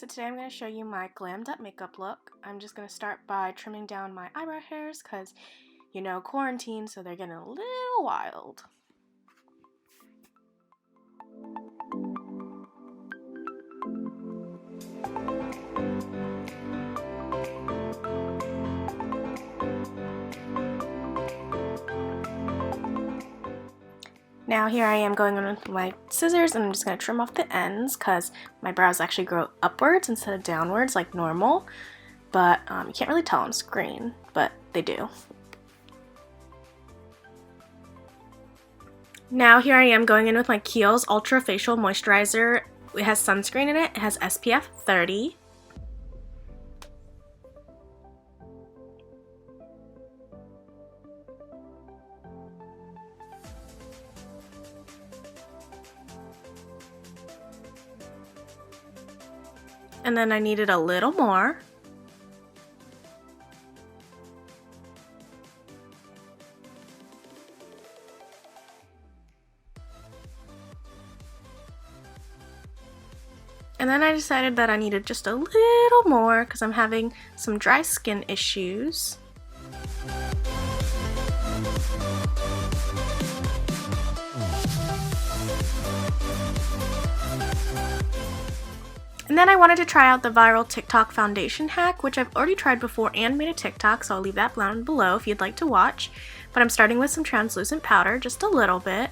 So today I'm going to show you my glammed up makeup look. I'm just going to start by trimming down my eyebrow hairs because, you know, quarantine, so they're getting a little wild. Now here I am going in with my scissors, and I'm just going to trim off the ends because my brows actually grow upwards instead of downwards like normal. But you can't really tell on screen, but they do. Now here I am going in with my Kiehl's Ultra Facial Moisturizer. It has sunscreen in it. It has SPF 30. And then I needed a little more. And then I decided that I needed just a little more because I'm having some dry skin issues. And then I wanted to try out the viral TikTok foundation hack, which I've already tried before and made a TikTok, so I'll leave that down below if you'd like to watch. But I'm starting with some translucent powder, just a little bit.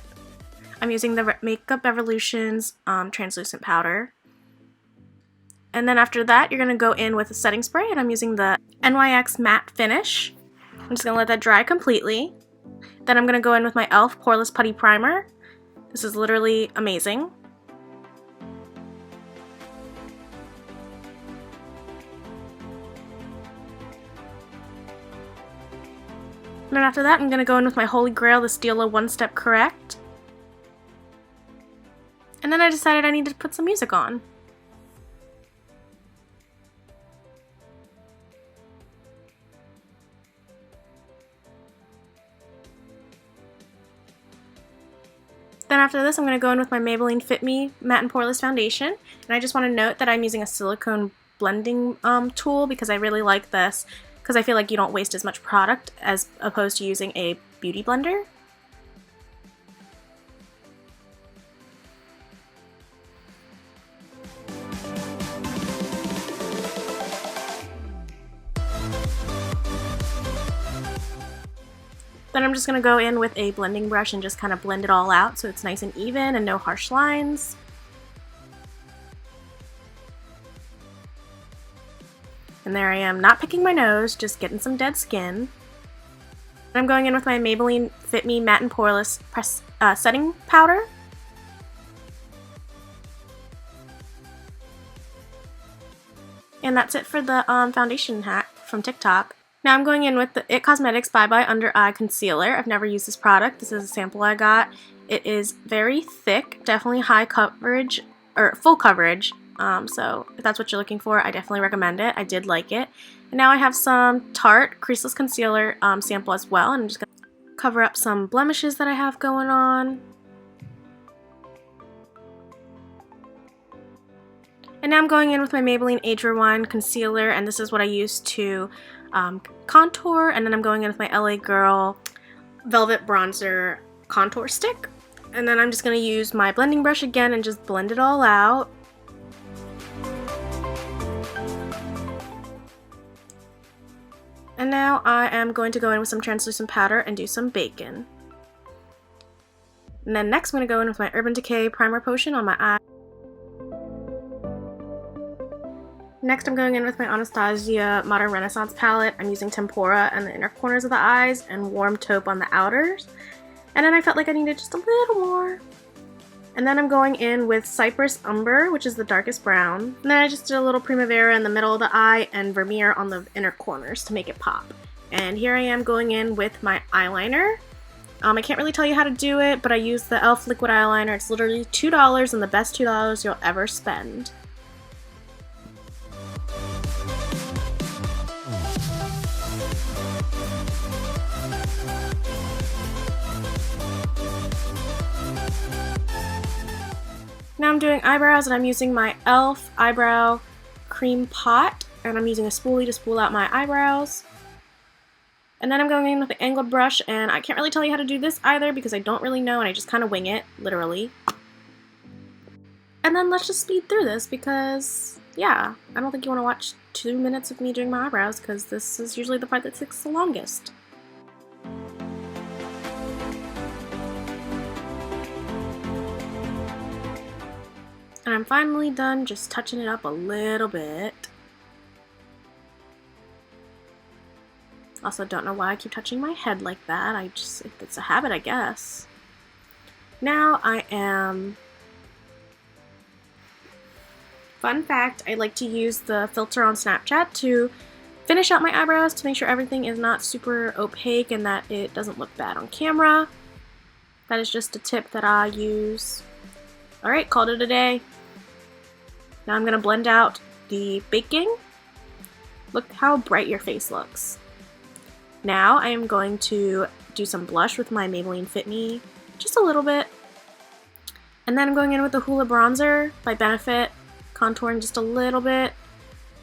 I'm using the Makeup Evolution's translucent powder. And then after that, you're going to go in with a setting spray, and I'm using the NYX Matte Finish. I'm just going to let that dry completely. Then I'm going to go in with my e.l.f. Poreless Putty Primer. This is literally amazing. And then after that, I'm going to go in with my Holy Grail, the Stila One Step Correct. And then I decided I needed to put some music on. Then after this, I'm going to go in with my Maybelline Fit Me Matte and Poreless Foundation. And I just want to note that I'm using a silicone blending tool because I really like this, because I feel like you don't waste as much product as opposed to using a beauty blender. Then I'm just going to go in with a blending brush and just kind of blend it all out so it's nice and even and no harsh lines. And there I am, not picking my nose, just getting some dead skin. I'm going in with my Maybelline Fit Me Matte and Poreless Setting Powder. And that's it for the foundation hack from TikTok. Now I'm going in with the IT Cosmetics Bye Bye Under Eye Concealer. I've never used this product. This is a sample I got. It is very thick, definitely high coverage, or full coverage. So if that's what you're looking for, I definitely recommend it. I did like it. And now I have some Tarte Creaseless Concealer sample as well. And I'm just going to cover up some blemishes that I have going on. And now I'm going in with my Maybelline Age Rewind Concealer, and this is what I use to contour. And then I'm going in with my LA Girl Velvet Bronzer Contour Stick. And then I'm just going to use my blending brush again and just blend it all out. And now I am going to go in with some translucent powder and do some bacon. And then next I'm going to go in with my Urban Decay Primer Potion on my eye. Next I'm going in with my Anastasia Modern Renaissance palette. I'm using Tempera on the inner corners of the eyes and Warm Taupe on the outers. And then I felt like I needed just a little more. And then I'm going in with Cypress Umber, which is the darkest brown. And then I just did a little Primavera in the middle of the eye and Vermeer on the inner corners to make it pop. And here I am going in with my eyeliner. I can't really tell you how to do it, but I use the e.l.f. liquid eyeliner. It's literally $2 and the best $2 you'll ever spend. Now I'm doing eyebrows, and I'm using my e.l.f. eyebrow cream pot, and I'm using a spoolie to spool out my eyebrows. And then I'm going in with the angled brush, and I can't really tell you how to do this either because I don't really know and I just kind of wing it, literally. And then let's just speed through this because, yeah, I don't think you want to watch 2 minutes of me doing my eyebrows because this is usually the part that takes the longest. And I'm finally done just touching it up a little bit. Also, don't know why I keep touching my head like that. It's a habit, I guess. Now I am... Fun fact, I like to use the filter on Snapchat to finish out my eyebrows to make sure everything is not super opaque and that it doesn't look bad on camera. That is just a tip that I use. Alright, called it a day. Now I'm going to blend out the baking. Look how bright your face looks. Now I am going to do some blush with my Maybelline Fit Me, just a little bit. And then I'm going in with the Hoola Bronzer by Benefit, contouring just a little bit,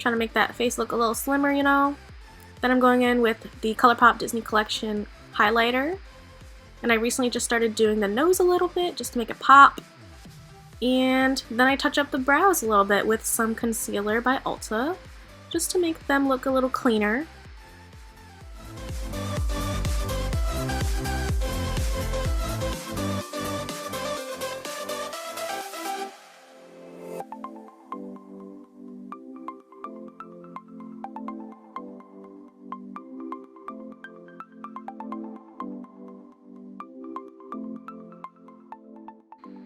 trying to make that face look a little slimmer, you know. Then I'm going in with the ColourPop Disney Collection highlighter. And I recently just started doing the nose a little bit just to make it pop. And then I touch up the brows a little bit with some concealer by Ulta, just to make them look a little cleaner.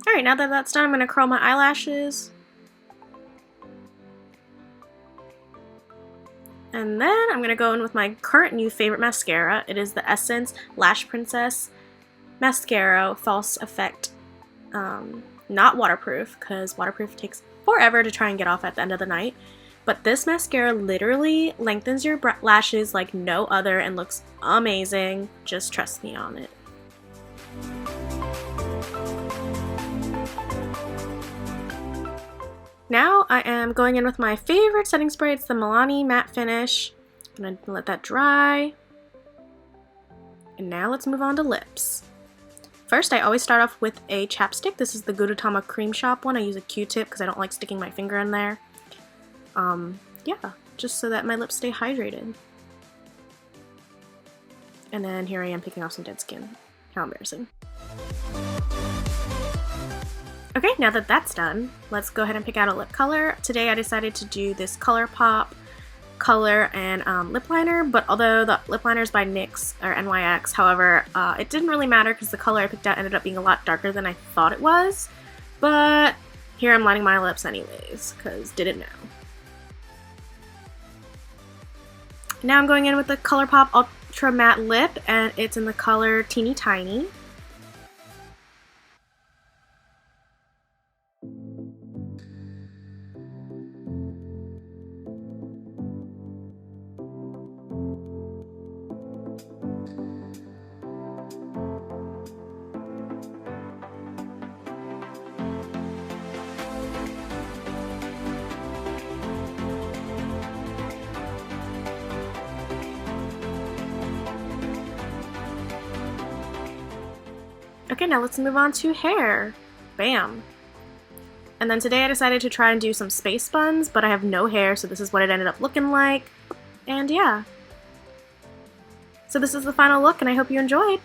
Alright, now that that's done, I'm going to curl my eyelashes. And then I'm going to go in with my current new favorite mascara. It is the Essence Lash Princess Mascara False Effect. Not waterproof, because waterproof takes forever to try and get off at the end of the night. But this mascara literally lengthens your lashes like no other and looks amazing. Just trust me on it. Now I am going in with my favorite setting spray. It's the Milani Matte Finish. I'm going to let that dry. And now let's move on to lips. First, I always start off with a chapstick. This is the Gudetama Cream Shop one. I use a Q-tip because I don't like sticking my finger in there. Yeah, just so that my lips stay hydrated. And then here I am picking off some dead skin. How embarrassing. Okay, now that that's done, let's go ahead and pick out a lip color. Today I decided to do this ColourPop color and lip liner, but although the lip liner is by NYX, or NYX, however, it didn't really matter because the color I picked out ended up being a lot darker than I thought it was. But here I'm lining my lips anyways, because didn't know. Now I'm going in with the ColourPop Ultra Matte Lip, and it's in the color Teeny Tiny. Okay, now let's move on to hair. Bam. And then today I decided to try and do some space buns, but I have no hair, so this is what it ended up looking like. And yeah. So this is the final look, and I hope you enjoyed.